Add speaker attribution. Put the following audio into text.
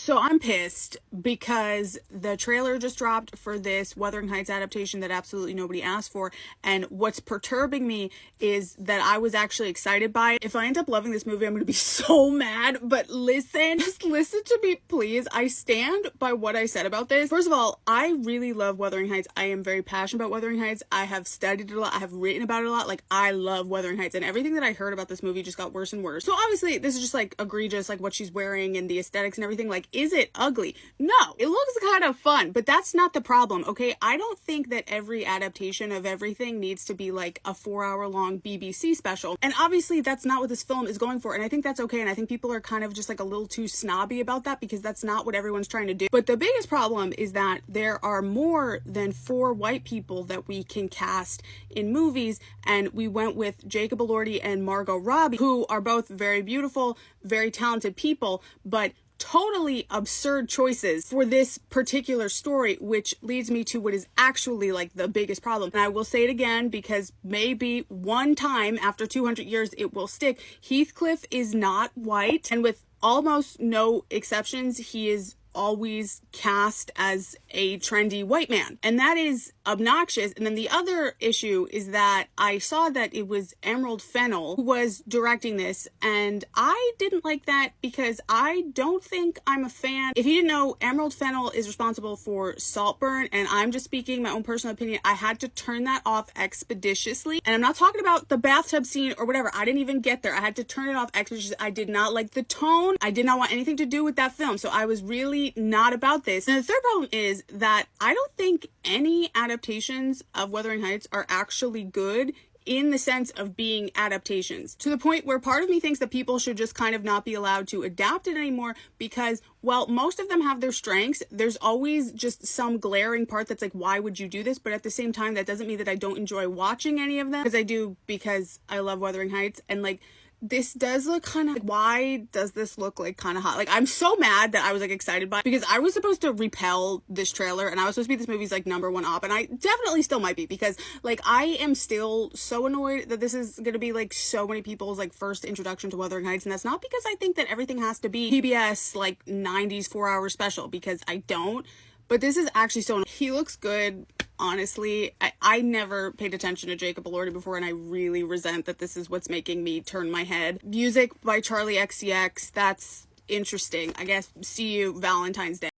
Speaker 1: So I'm pissed because the trailer just dropped for this Wuthering Heights adaptation that absolutely nobody asked for, and what's perturbing me is that I was actually excited by it. If I end up loving this movie, I'm gonna be so mad, but listen, just listen to me, please. I stand by what I said about this. First of all, I really love Wuthering Heights. I am very passionate about Wuthering Heights. I have studied it a lot. I have written about it a lot. Like, I love Wuthering Heights, and everything that I heard about this movie just got worse and worse. So obviously, this is just like egregious, like what she's wearing and the aesthetics and everything. Like, is it ugly? No, it looks kind of fun, but that's not the problem, okay? I don't think that every adaptation of everything needs to be like a 4-hour-long BBC special, and obviously that's not what this film is going for, and I think that's okay, and I think people are kind of just like a little too snobby about that because that's not what everyone's trying to do. But the biggest problem is that there are more than 4 white people that we can cast in movies, and we went with Jacob Elordi and Margot Robbie, who are both very beautiful, very talented people, but totally absurd choices for this particular story, which leads me to what is actually like the biggest problem. And I will say it again because maybe one time after 200 years it will stick. Heathcliff is not white, and with almost no exceptions, he is always cast as a trendy white man, and that is obnoxious. And then the other issue is that I saw that it was Emerald Fennell who was directing this, and I didn't like that because I don't think I'm a fan. If you didn't know, Emerald Fennell is responsible for Saltburn, and I'm just speaking my own personal opinion. I had to turn that off expeditiously, and I'm not talking about the bathtub scene or whatever. I didn't even get there. I had to turn it off expeditiously. I did not like the tone. I did not want anything to do with that film, so I was really not about this. And the third problem is that I don't think any adaptations of Wuthering Heights are actually good in the sense of being adaptations, to the point where part of me thinks that people should just kind of not be allowed to adapt it anymore because, well, most of them have their strengths. There's always just some glaring part that's like, why would you do this? But at the same time, that doesn't mean that I don't enjoy watching any of them, because I do, because I love Wuthering Heights. And like, this does look kind of, why does this look like kind of hot? Like, I'm so mad that I was like excited by it because I was supposed to repel this trailer, and I was supposed to be this movie's like #1 op, and I definitely still might be, because like I am still so annoyed that this is gonna be like so many people's like first introduction to Wuthering Heights. And that's not because I think that everything has to be PBS like 90s 4-hour special, because I don't, but this is actually so, he looks good. Honestly, I never paid attention to Jacob Elordi before, and I really resent that this is what's making me turn my head. Music by Charlie XCX, that's interesting. I guess, see you Valentine's Day.